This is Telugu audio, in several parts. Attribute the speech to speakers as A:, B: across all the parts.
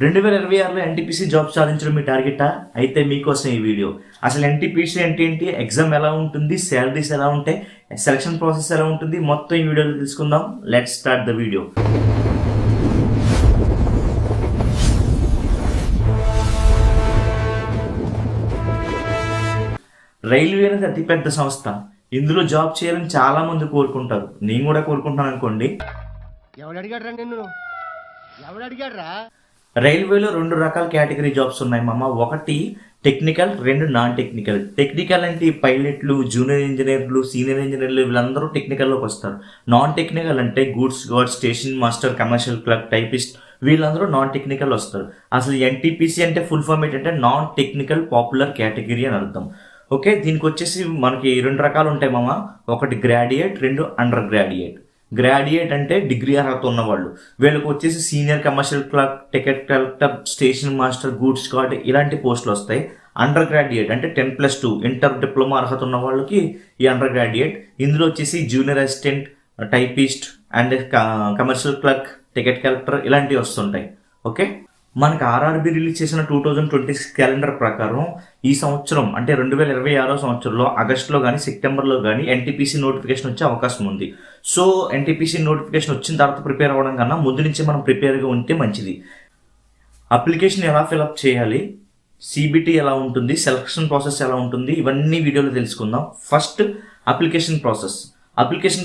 A: 2026లో ఎన్టీపీసీ జాబ్ సాధించడం మీ టార్గెటా? అయితే మీకోసం ఈ వీడియో. అసలు ఎన్టీపీసీ అంటే ఏంటి, ఎగ్జామ్ ఎలా ఉంటుంది, శాలరీస్ ఎలా ఉంటాయి, సెలక్షన్ ప్రాసెస్ ఎలా ఉంటుంది, మొత్తం ఈ వీడియోలో తెలుసుకుందాం. Let's start the video. Railway అనేది అతిపెద్ద సంస్థ. ఇందులో జాబ్ చేయాలని చాలా మంది కోరుకుంటారు. నేను కూడా కోరుకుంటాను అనుకోండి. రైల్వేలో 2 రకాల కేటగిరీ జాబ్స్ ఉన్నాయి మామ. ఒకటి టెక్నికల్, 2 నాన్ టెక్నికల్. టెక్నికల్ అంటే పైలట్లు, జూనియర్ ఇంజనీర్లు, సీనియర్ ఇంజనీర్లు వీళ్ళందరూ టెక్నికల్లోకి వస్తారు. నాన్ టెక్నికల్ అంటే goods guard, station master, commercial clerk, typist వీళ్ళందరూ నాన్ టెక్నికల్ వస్తారు. అసలు ఎన్టీపీసీ అంటే ఫుల్ ఫామ్ ఏంటంటే నాన్ టెక్నికల్ పాపులర్ కేటగిరీ అని అర్థం. ఓకే, దీనికి వచ్చేసి మనకి 2 రకాలు ఉంటాయి మామ. ఒకటి గ్రాడ్యుయేట్, 2 అండర్ గ్రాడ్యుయేట్. గ్రాడ్యుయేట్ అంటే డిగ్రీ అర్హత ఉన్నవాళ్ళు. వీళ్ళకి వచ్చేసి senior commercial clerk, ticket collector, station master, goods guard ఇలాంటి పోస్టులు వస్తాయి. అండర్ గ్రాడ్యుయేట్ అంటే 10+2 ఇంటర్ డిప్లొమా అర్హత ఉన్న వాళ్ళకి ఈ అండర్ గ్రాడ్యుయేట్. ఇందులో వచ్చేసి junior assistant, typist and commercial clerk, ticket collector ఇలాంటివి వస్తుంటాయి. ఓకే, మనకు ఆర్ఆర్బి రిలీజ్ చేసిన 2026 క్యాలెండర్ ప్రకారం ఈ సంవత్సరం అంటే 2026 సంవత్సరంలో ఆగస్టులో కానీ సెప్టెంబర్లో కానీ ఎన్టీపీసీ నోటిఫికేషన్ వచ్చే అవకాశం ఉంది. సో ఎన్టీపీసీ నోటిఫికేషన్ వచ్చిన తర్వాత ప్రిపేర్ అవ్వడం కన్నా ముందు నుంచి మనం ప్రిపేర్గా ఉంటే మంచిది. అప్లికేషన్ ఎలా ఫిలప్ చేయాలి, సిబిటీ ఎలా ఉంటుంది, సెలక్షన్ ప్రాసెస్ ఎలా ఉంటుంది, ఇవన్నీ వీడియోలో తెలుసుకుందాం. ఫస్ట్ అప్లికేషన్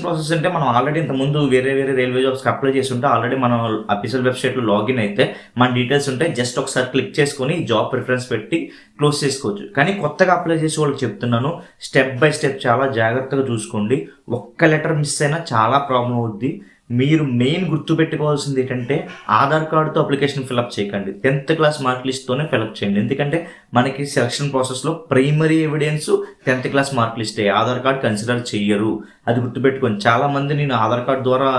A: ప్రాసెస్ అంటే మనం ఆల్రెడీ ఇంతకుముందు వేరే రైల్వే జాబ్స్కి అప్లై చేసి ఉంటే ఆల్రెడీ మనం అఫీషియల్ వెబ్సైట్లో లాగిన్ అయితే మన డీటెయిల్స్ ఉంటాయి. జస్ట్ ఒకసారి క్లిక్ చేసుకొని జాబ్ ప్రిఫరెన్స్ పెట్టి క్లోజ్ చేసుకోవచ్చు. కానీ కొత్తగా అప్లై చేసే వాళ్ళకి చెప్తున్నాను, స్టెప్ బై స్టెప్ చాలా జాగ్రత్తగా చూసుకోండి. ఒక్క లెటర్ మిస్ అయినా చాలా ప్రాబ్లం అవుద్ది. మీరు మెయిన్ గుర్తుపెట్టుకోవాల్సింది ఏంటంటే ఆధార్ కార్డుతో అప్లికేషన్ ఫిలప్ చేయకండి. 10th క్లాస్ మార్క్ లిస్ట్తోనే ఫిలప్ చేయండి. ఎందుకంటే మనకి సెలక్షన్ ప్రాసెస్లో primary evidence 10th class mark లిస్టే, ఆధార్ కార్డ్ కన్సిడర్ చెయ్యరు. అది గుర్తుపెట్టుకోండి. చాలా మంది నేను ఆధార్ కార్డ్ ద్వారా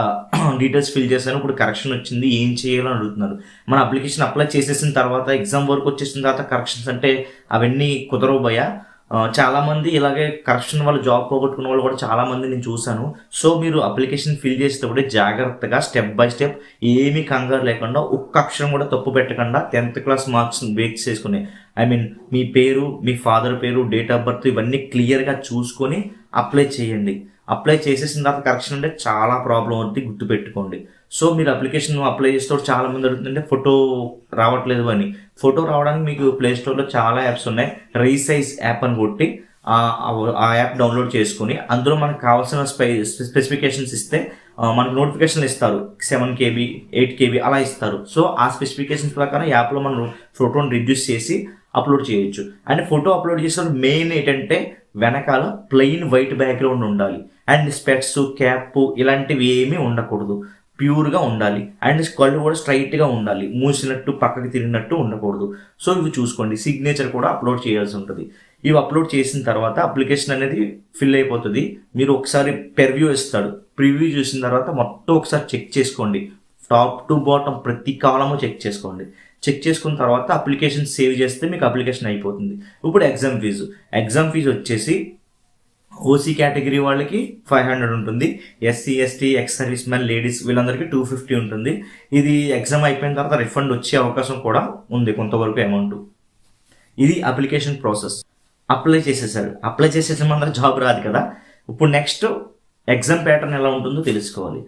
A: డీటెయిల్స్ ఫిల్ చేశాను, ఇప్పుడు కరెక్షన్ వచ్చింది, ఏం చేయాలని అడుగుతున్నారు. మన అప్లికేషన్ అప్లై చేసేసిన తర్వాత ఎగ్జామ్ వరకు వచ్చేసిన తర్వాత కరెక్షన్స్ అంటే అవన్నీ కుదరవు భయ. చాలా మంది ఇలాగే కరెక్షన్ వాళ్ళు జాబ్ పోగొట్టుకున్న వాళ్ళు కూడా చాలా మంది నేను చూశాను. సో మీరు అప్లికేషన్ ఫిల్ చేసేటప్పుడే జాగ్రత్తగా స్టెప్ బై స్టెప్ ఏమీ కంగారు లేకుండా ఒక్క అక్షరం కూడా తప్పు పెట్టకుండా 10th క్లాస్ మార్క్స్ బేస్ చేసుకుని మీ పేరు, మీ ఫాదర్ పేరు, డేట్ ఆఫ్ బర్త్ ఇవన్నీ క్లియర్గా చూసుకొని అప్లై చేయండి. అప్లై చేసేసిన తర్వాత కరెక్షన్ అంటే చాలా ప్రాబ్లం అవుతుంది, గుర్తుపెట్టుకోండి. సో మీరు అప్లికేషన్ అప్లై చేసేటప్పుడు చాలా మంది అడుగుతుందంటే ఫోటో రావట్లేదు అని. ఫోటో రావడానికి మీకు ప్లే స్టోర్లో చాలా యాప్స్ ఉన్నాయి. రీసైజ్ యాప్ అని కొట్టి ఆ యాప్ డౌన్లోడ్ చేసుకుని అందులో మనకు కావాల్సిన స్పెసిఫికేషన్స్ ఇస్తే మనకు నోటిఫికేషన్లు ఇస్తారు. 7 KB, 8 KB అలా ఇస్తారు. సో ఆ స్పెసిఫికేషన్స్ ప్రకారం యాప్లో మనం ఫోటోని రిడ్యూస్ చేసి అప్లోడ్ చేయొచ్చు. అండ్ ఫోటో అప్లోడ్ చేసేటప్పుడు మెయిన్ ఏంటంటే వెనకాల ప్లెయిన్ వైట్ బ్యాక్గ్రౌండ్ ఉండాలి. అండ్ స్పెట్స్, క్యాప్ ఇలాంటివి ఏమీ ఉండకూడదు, ప్యూర్గా ఉండాలి. అండ్ కళ్ళు కూడా స్ట్రైట్గా ఉండాలి, మూసినట్టు పక్కకి తిరిగినట్టు ఉండకూడదు. సో ఇవి చూసుకోండి. సిగ్నేచర్ కూడా అప్లోడ్ చేయాల్సి ఉంటుంది. ఇవి అప్లోడ్ చేసిన తర్వాత అప్లికేషన్ అనేది ఫిల్ అయిపోతుంది. మీరు ఒకసారి ప్రివ్యూ ఇస్తాడు, ప్రివ్యూ చూసిన తర్వాత మొత్తం ఒకసారి చెక్ చేసుకోండి. టాప్ టు బాటమ్ ప్రతి కాలము చెక్ చేసుకోండి. చెక్ చేసుకున్న తర్వాత అప్లికేషన్ సేవ్ చేస్తే మీకు అప్లికేషన్ అయిపోతుంది. ఇప్పుడు ఎగ్జామ్ ఫీజు వచ్చేసి ఓసీ కేటగిరీ వాళ్ళకి 500 ఉంటుంది. SC, ST, ex service man, ladies వీళ్ళందరికీ 250 ఉంటుంది. ఇది ఎగ్జామ్ అయిపోయిన తర్వాత రిఫండ్ వచ్చే అవకాశం కూడా ఉంది కొంతవరకు అమౌంట్. ఇది అప్లికేషన్ ప్రాసెస్. అప్లై చేసేసిన మాత్రం జాబ్ రాదు కదా. ఇప్పుడు నెక్స్ట్ ఎగ్జామ్ ప్యాటర్న్ ఎలా ఉంటుందో తెలుసుకోవాలి.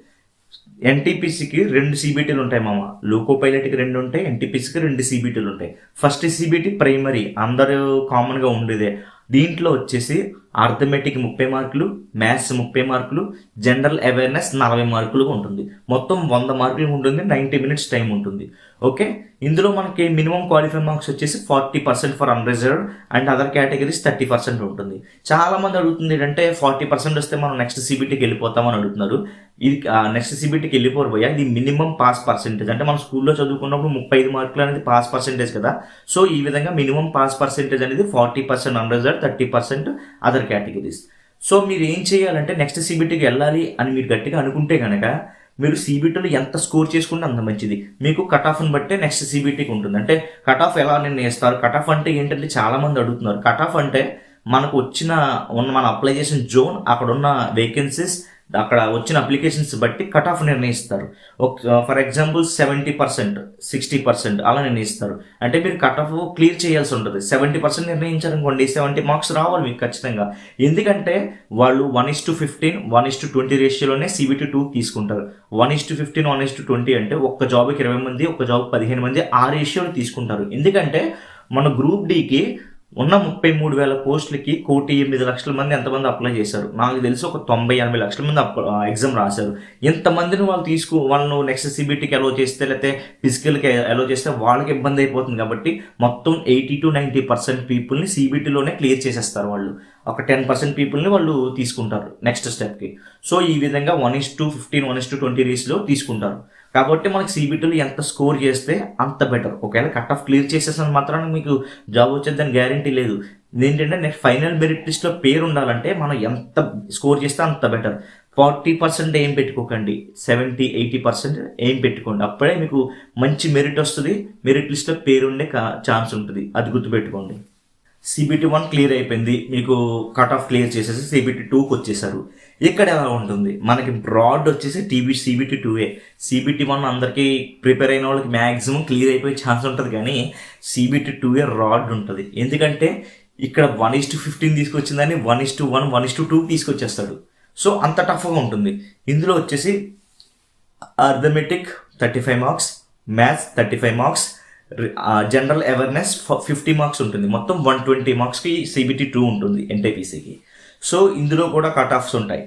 A: ఎన్టీపీసీకి 2 సిబిటీలు ఉంటాయి మామ. లోకో పైలట్కి 2 ఉంటాయి, ఎన్టీపీసీకి 2 సిబిటీలు ఉంటాయి. ఫస్ట్ సిబిటీ ప్రైమరీ, అందరూ కామన్గా ఉండేదే. దీంట్లో వచ్చేసి అర్థమెటిక్ 30 మార్కులు, మ్యాథ్స్ 30 మార్కులు, జనరల్ అవేర్నెస్ 40 మార్కులు ఉంటుంది. మొత్తం 100 మార్కులు ఉంటుంది. 90 minutes టైం ఉంటుంది. ఓకే, ఇందులో మనకి మినిమం క్వాలిఫై మార్క్స్ వచ్చేసి 40% for unreserved and other categories 30% ఉంటుంది. చాలా మంది అడుగుతుంది ఏంటంటే 40% వస్తే మనం నెక్స్ట్ సిబిటీకి వెళ్ళిపోతామని అడుగుతున్నారు. ఇది నెక్స్ట్ సిబిటీకి వెళ్ళిపోరు పోయా. ఇది మినిమం పాస్ పర్సెంటేజ్. అంటే మనం స్కూల్లో చదువుకున్నప్పుడు 35 మార్కులు అనేది పాస్ పర్సెంటేజ్ కదా. సో ఈ విధంగా మినిమం పాస్ పర్సెంటేజ్ అనేది 40% అన్రిజర్వ్డ్, 30% అదర్ కేటగిరీస్. సో మీరు ఏం చేయాలంటే నెక్స్ట్ సిబిటీకి వెళ్ళాలి అని మీరు గట్టిగా అనుకుంటే కనుక మీరు సిబిటీలో ఎంత స్కోర్ చేసుకుంటే అంత మంచిది. మీకు కట్ ఆఫ్ని బట్టే నెక్స్ట్ సిబిటీకి ఉంటుంది. అంటే కట్ ఆఫ్ ఎలా నిర్ణయిస్తారు? కట్ ఆఫ్ అంటే ఏంటంటే చాలా మంది అడుగుతున్నారు. కట్ ఆఫ్ అంటే మనకు మన అప్లై చేసిన జోన్, అక్కడ ఉన్న వేకెన్సీస్, అక్కడ వచ్చిన అప్లికేషన్స్ బట్టి కట్ ఆఫ్ నిర్ణయిస్తారు. ఫర్ ఎగ్జాంపుల్ 70%, 60% అలా నిర్ణయిస్తారు. అంటే మీరు కట్ ఆఫ్ క్లియర్ చేయాల్సి ఉంటుంది. 70% నిర్ణయించారనుకోండి, 70 మార్క్స్ రావాలి మీకు ఖచ్చితంగా. ఎందుకంటే వాళ్ళు 1:15, 1:20 రేషియోలోనే CBT 2 తీసుకుంటారు. 1:15, 1:20 అంటే ఒక్క జాబ్కి 20 మంది, ఒక్క జాబ్ 15 మంది ఆ రేషియోలో తీసుకుంటారు. ఎందుకంటే మన గ్రూప్ డికి ఉన్న 33,000 పోస్టులకి 1,08,00,000 మంది ఎంతమంది అప్లై చేశారు. నాకు తెలిసి ఒక 90-80 లక్షల మంది ఎగ్జామ్ రాశారు. ఎంతమందిని వాళ్ళు నెక్స్ట్ CBTకి అలో చేస్తే, లేకపోతే ఫిజికల్కి అలో చేస్తే వాళ్ళకి ఇబ్బంది అయిపోతుంది. కాబట్టి మొత్తం 80-90% పీపుల్ని CBTలోనే క్లియర్ చేసేస్తారు. వాళ్ళు ఒక 10% పీపుల్ని వాళ్ళు తీసుకుంటారు నెక్స్ట్ స్టెప్కి. సో ఈ విధంగా 1:15, 1:20 రేస్లో తీసుకుంటారు. కాబట్టి మనకి CBTలో ఎంత స్కోర్ చేస్తే అంత బెటర్. ఒకవేళ కట్ ఆఫ్ క్లియర్ చేసేసిన మాత్రాన మీకు జాబ్ వచ్చేదని గ్యారంటీ లేదు. ఏంటంటే నెక్స్ట్ ఫైనల్ మెరిట్ లిస్ట్లో పేరు ఉండాలంటే మనం ఎంత స్కోర్ చేస్తే అంత బెటర్. 40% ఏం పెట్టుకోకండి, 70-80% ఏం పెట్టుకోండి. అప్పుడే మీకు మంచి మెరిట్ వస్తుంది, మెరిట్ లిస్ట్లో పేరు ఉండే ఛాన్స్ ఉంటుంది. అది గుర్తుపెట్టుకోండి. CBT 1 క్లియర్ అయిపోయింది, మీకు కట్ ఆఫ్ క్లియర్ చేసేసి CBT 2కి వచ్చేసారు. ఇక్కడ ఎలా ఉంటుంది మనకి బ్రాడ్ వచ్చేసి CBT 2ఏ. CBT 1 అందరికీ ప్రిపేర్ అయిన వాళ్ళకి మ్యాక్సిమం క్లియర్ అయిపోయే ఛాన్స్ ఉంటుంది, కానీ CBT 2ఏ రాడ్ ఉంటుంది. ఎందుకంటే ఇక్కడ 1:15 తీసుకొచ్చిందని 1:1, 1:2 తీసుకొచ్చేస్తాడు. సో అంత టఫ్గా ఉంటుంది. ఇందులో వచ్చేసి arithmetic 35 marks, maths 35 marks, general awareness 50 marks ఉంటుంది. మొత్తం 120 మార్క్స్కి CBT 2 ఉంటుంది NTPCకి. సో ఇందులో కూడా కట్ ఆఫ్స్ ఉంటాయి.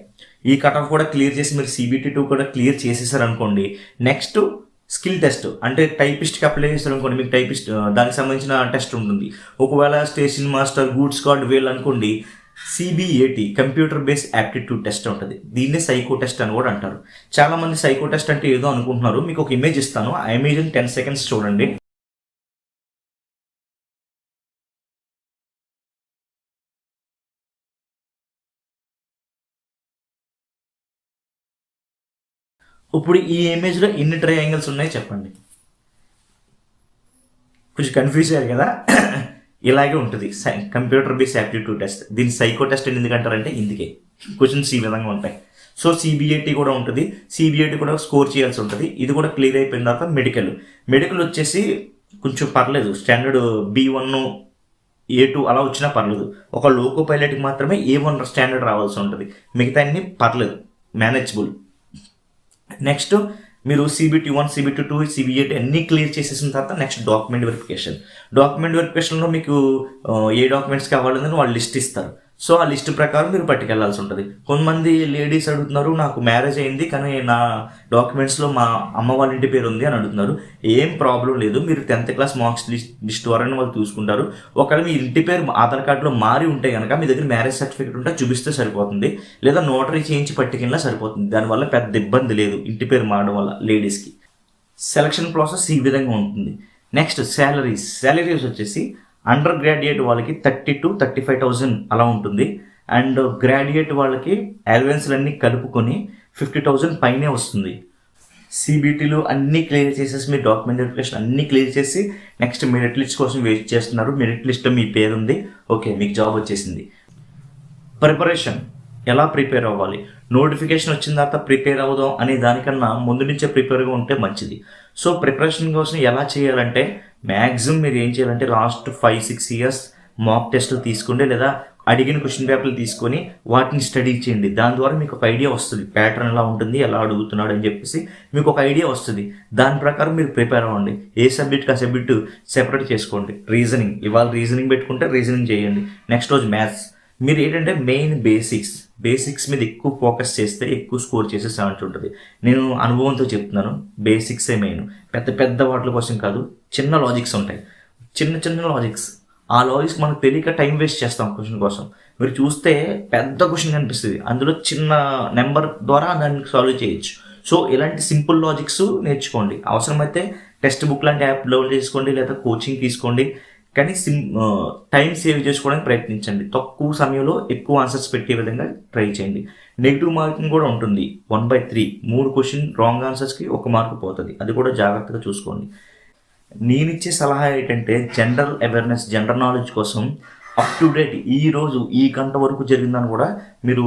A: ఈ కట్ ఆఫ్ కూడా క్లియర్ చేసి మీరు CBT 2 కూడా క్లియర్ చేసేసారనుకోండి, నెక్స్ట్ స్కిల్ టెస్ట్ అంటే టైపిస్ట్కి అప్లై చేస్తారనుకోండి, మీకు టైపిస్ట్ దానికి సంబంధించిన టెస్ట్ ఉంటుంది. ఒకవేళ స్టేషన్ మాస్టర్, గూడ్స్ కార్డ్ వీళ్ళు అనుకోండి, CBAT computer based aptitude test ఉంటుంది. దీన్నే సైకో టెస్ట్ అని కూడా అంటారు. చాలామంది సైకో టెస్ట్ అంటే ఏదో అనుకుంటున్నారు. మీకు ఒక ఇమేజ్ ఇస్తాను, ఆ ఇమేజ్ 10 సెకండ్స్ చూడండి. ఇప్పుడు ఈ ఇమేజ్లో ఎన్ని ట్రయాంగిల్స్ ఉన్నాయో చెప్పండి. కొంచెం కన్ఫ్యూజ్ అయ్యారు కదా. ఇలాగే ఉంటుంది కంప్యూటర్ బేస్డ్ యాప్టిట్యూడ్ టెస్ట్. దీన్ని సైకో టెస్ట్ అని ఎందుకంటారంటే ఇందుకే క్వశ్చన్స్ ఈ విధంగా ఉంటాయి. సో CBAT కూడా ఉంటుంది, CBAT కూడా స్కోర్ చేయాల్సి ఉంటుంది. ఇది కూడా క్లియర్ అయిపోయిన తర్వాత మెడికల్ వచ్చేసి కొంచెం పర్లేదు, స్టాండర్డ్ B1, A2 అలా వచ్చినా పర్లేదు. ఒక లోకో పైలట్కి మాత్రమే A1 స్టాండర్డ్ రావాల్సి ఉంటుంది, మిగతా అన్ని పర్లేదు, మేనేజబుల్. నెక్స్ట్ మీరు CBT 1, CBT 2, CBAT అన్నీ క్లియర్ చేసేసిన తర్వాత నెక్స్ట్ డాక్యుమెంట్ వెరిఫికేషన్లో మీకు ఏ డాక్యుమెంట్స్ కావాలని వాళ్ళు లిస్ట్ ఇస్తారు. సో ఆ లిస్ట్ ప్రకారం మీరు పట్టుకెళ్లాల్సి ఉంటుంది. కొంతమంది లేడీస్ అడుగుతున్నారు, నాకు మ్యారేజ్ అయింది కానీ నా డాక్యుమెంట్స్లో మా అమ్మ వాళ్ళ ఇంటి పేరు ఉంది అని అడుగుతున్నారు. ఏం ప్రాబ్లం లేదు, మీరు 10th క్లాస్ మార్క్స్ లిస్ట్ ద్వారానే వాళ్ళు చూసుకుంటారు. ఒకవేళ మీ ఇంటి పేరు ఆధార్ కార్డులో మారి ఉంటే కనుక మీ దగ్గర మ్యారేజ్ సర్టిఫికేట్ ఉంటే చూపిస్తే సరిపోతుంది, లేదా నోటరీ చేయించి పట్టుకెళ్ళినా సరిపోతుంది. దానివల్ల పెద్ద ఇబ్బంది లేదు ఇంటి పేరు మారడం వల్ల లేడీస్కి. సెలక్షన్ ప్రాసెస్ ఈ విధంగా ఉంటుంది. నెక్స్ట్ శాలరీస్ వచ్చేసి అండర్ గ్రాడ్యుయేట్ వాళ్ళకి 30,000-35,000 అలా ఉంటుంది. అండ్ గ్రాడ్యుయేట్ వాళ్ళకి అలవెన్స్లన్నీ కలుపుకొని 50,000 పైనే వస్తుంది. CBTలు అన్నీ క్లియర్ చేసేసి మీ డాక్యుమెంట్ వెరిఫికేషన్ అన్నీ క్లియర్ చేసి నెక్స్ట్ మెరిట్ లిస్ట్ కోసం వెయిట్ చేస్తున్నారు. మెరిట్ లిస్ట్లో మీ పేరు ఉంది, ఓకే, మీకు జాబ్ వచ్చేసింది. ప్రిపరేషన్ ఎలా ప్రిపేర్ అవ్వాలి, నోటిఫికేషన్ వచ్చిన తర్వాత ప్రిపేర్ అవుదాం అనే దానికన్నా ముందు నుంచే ప్రిపేర్గా ఉంటే మంచిది. సో ప్రిపరేషన్ కోసం ఎలా చేయాలంటే మ్యాక్సిమం మీరు ఏం చేయాలంటే లాస్ట్ 5-6 ఇయర్స్ మాక్ టెస్టులు తీసుకోండి, లేదా అడిగిన క్వశ్చన్ పేపర్లు తీసుకొని వాటిని స్టడీ చేయండి. దాని ద్వారా మీకు ఒక ఐడియా వస్తుంది, ప్యాటర్న్ ఎలా ఉంటుంది, ఎలా అడుగుతున్నాడు అని చెప్పేసి మీకు ఒక ఐడియా వస్తుంది. దాని ప్రకారం మీరు ప్రిపేర్ అవ్వండి. ఏ సబ్జెక్ట్కి ఆ సబ్జెక్టు సెపరేట్ చేసుకోండి. ఇవాళ రీజనింగ్ పెట్టుకుంటే రీజనింగ్ చేయండి, నెక్స్ట్ రోజు మ్యాథ్స్. మీరు ఏంటంటే మెయిన్ బేసిక్స్ మీద ఎక్కువ ఫోకస్ చేస్తే ఎక్కువ స్కోర్ చేసే ఛాన్స్ ఉంటుంది. నేను అనుభవంతో చెప్తున్నాను, బేసిక్సే మెయిన్. పెద్ద వాటి కోసం కాదు, చిన్న లాజిక్స్ ఉంటాయి, చిన్న లాజిక్స్. ఆ లాజిక్స్ మనకు తెలియక టైం వేస్ట్ చేస్తాం క్వశ్చన్ కోసం. మీరు చూస్తే పెద్ద క్వశ్చన్ కనిపిస్తుంది, అందులో చిన్న నెంబర్ ద్వారా దాన్ని సాల్వ్ చేయొచ్చు. సో ఇలాంటి సింపుల్ లాజిక్స్ నేర్చుకోండి. అవసరమైతే టెక్స్ట్ బుక్ లాంటి యాప్ డౌన్లోడ్ చేసుకోండి, లేదా కోచింగ్ తీసుకోండి. కానీ టైం సేవ్ చేసుకోవడానికి ప్రయత్నించండి. తక్కువ సమయంలో ఎక్కువ ఆన్సర్స్ పెట్టే విధంగా ట్రై చేయండి. నెగిటివ్ మార్కింగ్ కూడా ఉంటుంది 1/3. 3 క్వశ్చన్ రాంగ్ ఆన్సర్స్కి 1 మార్కు పోతుంది, అది కూడా జాగ్రత్తగా చూసుకోండి. నేనిచ్చే సలహా ఏంటంటే జనరల్ అవేర్నెస్, జనరల్ నాలెడ్జ్ కోసం అప్ టు డేట్ ఈ రోజు ఈ గంట వరకు జరిగిందని కూడా మీరు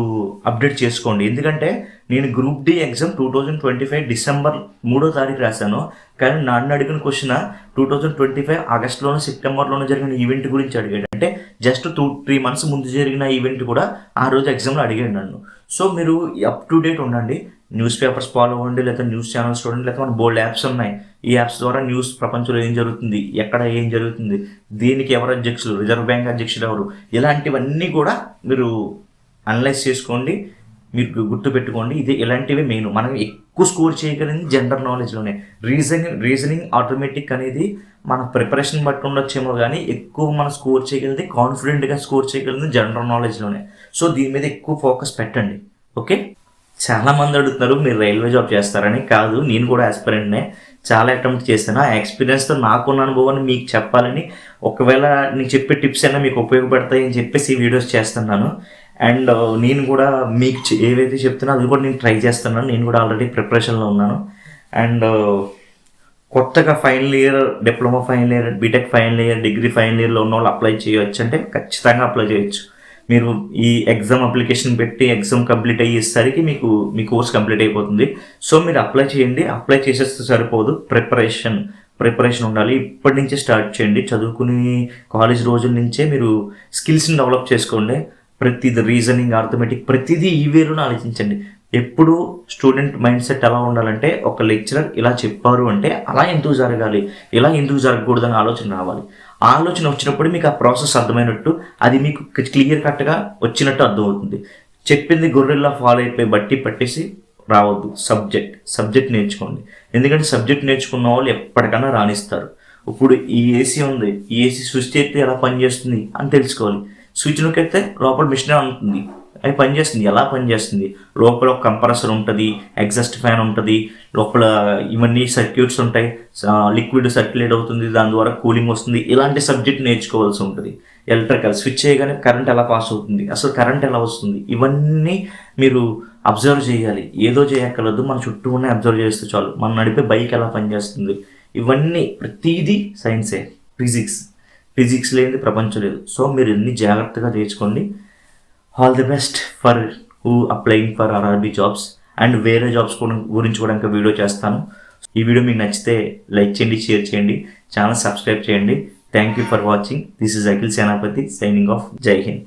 A: అప్డేట్ చేసుకోండి. ఎందుకంటే నేను గ్రూప్ డి ఎగ్జామ్ 2025 డిసెంబర్ 3వ తారీఖు రాశాను. కానీ నన్ను అడిగిన క్వశ్చన్ 2025 ఆగస్టులోనూ సెప్టెంబర్లోనూ జరిగిన ఈవెంట్ గురించి అడిగాడు. అంటే జస్ట్ 2-3 months ముందు జరిగిన ఈవెంట్ కూడా ఆ రోజు ఎగ్జామ్లో అడిగాడు నన్ను. సో మీరు అప్ టు డేట్ ఉండండి. న్యూస్ పేపర్స్ ఫాలో అవ్వండి, లేదా న్యూస్ ఛానల్స్ చూడండి, లేదా మన బోల్డ్ యాప్స్ ఉన్నాయి. ఈ యాప్స్ ద్వారా న్యూస్ ప్రపంచంలో ఏం జరుగుతుంది, ఎక్కడ ఏం జరుగుతుంది, దీనికి ఎవరు అధ్యక్షులు, రిజర్వ్ బ్యాంక్ అధ్యక్షులు ఎవరు, ఇలాంటివన్నీ కూడా మీరు అనలైజ్ చేసుకోండి. మీరు గుర్తుపెట్టుకోండి, ఇది ఇలాంటివి మెయిన్. మనం ఎక్కువ స్కోర్ చేయగలిగింది జనరల్ నాలెడ్జ్లోనే. రీజనింగ్ ఆటోమేటిక్ అనేది మన ప్రిపరేషన్ బట్టి ఉండొచ్చేమో, కానీ ఎక్కువ మనం స్కోర్ చేయగలిగింది, కాన్ఫిడెంట్గా స్కోర్ చేయగలిగింది జనరల్ నాలెడ్జ్లోనే. సో దీని మీద ఎక్కువ ఫోకస్ పెట్టండి. ఓకే. చాలామంది అడుగుతున్నారు మీరు రైల్వే జాబ్ చేస్తారని. కాదు, నేను కూడా ఆస్పిరెంట్నే, చాలా అటెంప్ట్ చేశాను. ఆ ఎక్స్పీరియన్స్తో నాకున్న అనుభవాన్ని మీకు చెప్పాలని, ఒకవేళ నేను చెప్పే టిప్స్ అయినా మీకు ఉపయోగపడతాయని చెప్పేసి ఈ వీడియోస్ చేస్తున్నాను. అండ్ నేను కూడా మీకు ఏవైతే చెప్తున్నా అది కూడా నేను ట్రై చేస్తున్నాను. నేను కూడా ఆల్రెడీ ప్రిపరేషన్లో ఉన్నాను. అండ్ కొత్తగా final year, diploma final year, BTech final year, degree final ఇయర్లో ఉన్న వాళ్ళు అప్లై చేయవచ్చు అంటే ఖచ్చితంగా అప్లై చేయొచ్చు. మీరు ఈ ఎగ్జామ్ అప్లికేషన్ పెట్టి ఎగ్జామ్ కంప్లీట్ అయ్యేసరికి మీ కోర్స్ కంప్లీట్ అయిపోతుంది. సో మీరు అప్లై చేయండి. అప్లై చేసేస్తే సరిపోదు, ప్రిపరేషన్ ఉండాలి. ఇప్పటి నుంచే స్టార్ట్ చేయండి. చదువుకుని కాలేజ్ రోజుల నుంచే మీరు స్కిల్స్ని డెవలప్ చేసుకోండి. ప్రతిదీ రీజనింగ్, ఆర్థమెటిక్, ప్రతిదీ ఈ వేరును ఆలోచించండి. ఎప్పుడు స్టూడెంట్ మైండ్ సెట్ ఎలా ఉండాలంటే, ఒక లెక్చరర్ ఇలా చెప్పారు అంటే అలా ఎందుకు జరగాలి, ఇలా ఎందుకు జరగకూడదని ఆలోచన రావాలి. ఆలోచన వచ్చినప్పుడు మీకు ఆ ప్రాసెస్ అర్థమైనట్టు, అది మీకు క్లియర్ కట్గా వచ్చినట్టు అర్థమవుతుంది. చెప్పింది గొర్రెల్లా ఫాలో అయిపోయి బట్టి పట్టేసి రావద్దు. సబ్జెక్ట్ నేర్చుకోండి. ఎందుకంటే సబ్జెక్ట్ నేర్చుకున్న వాళ్ళు ఎప్పటికైనా రాణిస్తారు. ఇప్పుడు ఈ ఏసీ ఉంది, ఈ ఏసీ స్విచ్ చేస్తే ఎలా పనిచేస్తుంది అని తెలుసుకోవాలి. స్విచ్ నొక్కితే లోపల మిషన్ ఉంటుంది, అది పనిచేస్తుంది. ఎలా పనిచేస్తుంది, లోపల ఒక కంప్రెసర్ ఉంటుంది, ఎగ్జాస్ట్ ఫ్యాన్ ఉంటుంది, లోపల ఇవన్నీ సర్క్యూట్స్ ఉంటాయి, లిక్విడ్ సర్క్యులేట్ అవుతుంది, దాని ద్వారా కూలింగ్ వస్తుంది. ఇలాంటి సబ్జెక్ట్ నేర్చుకోవాల్సి ఉంటుంది. ఎలక్ట్రికల్ స్విచ్ చేయగానే కరెంట్ ఎలా పాస్ అవుతుంది, అసలు కరెంట్ ఎలా వస్తుంది, ఇవన్నీ మీరు అబ్జర్వ్ చేయాలి. ఏదో చేయక్కర్లేదు, మన చుట్టూ ఉన్న అబ్జర్వ్ చేస్తే చాలు. మనం నడిపే బైక్ ఎలా పనిచేస్తుంది, ఇవన్నీ ప్రతిదీ సైన్సే. ఫిజిక్స్ లేనిది ప్రపంచం లేదు. సో మీరు ఇన్ని జాగ్రత్తగా నేర్చుకోండి. All the best for who applying for RRB jobs. And వేరే జాబ్స్ గురించి కూడా ఇంకా వీడియో చేస్తాను. ఈ వీడియో మీకు నచ్చితే లైక్ చేయండి, షేర్ చేయండి, ఛానల్ సబ్స్క్రైబ్ చేయండి. Thank you for watching. This is Akhil Senapati signing of. జై హింద్.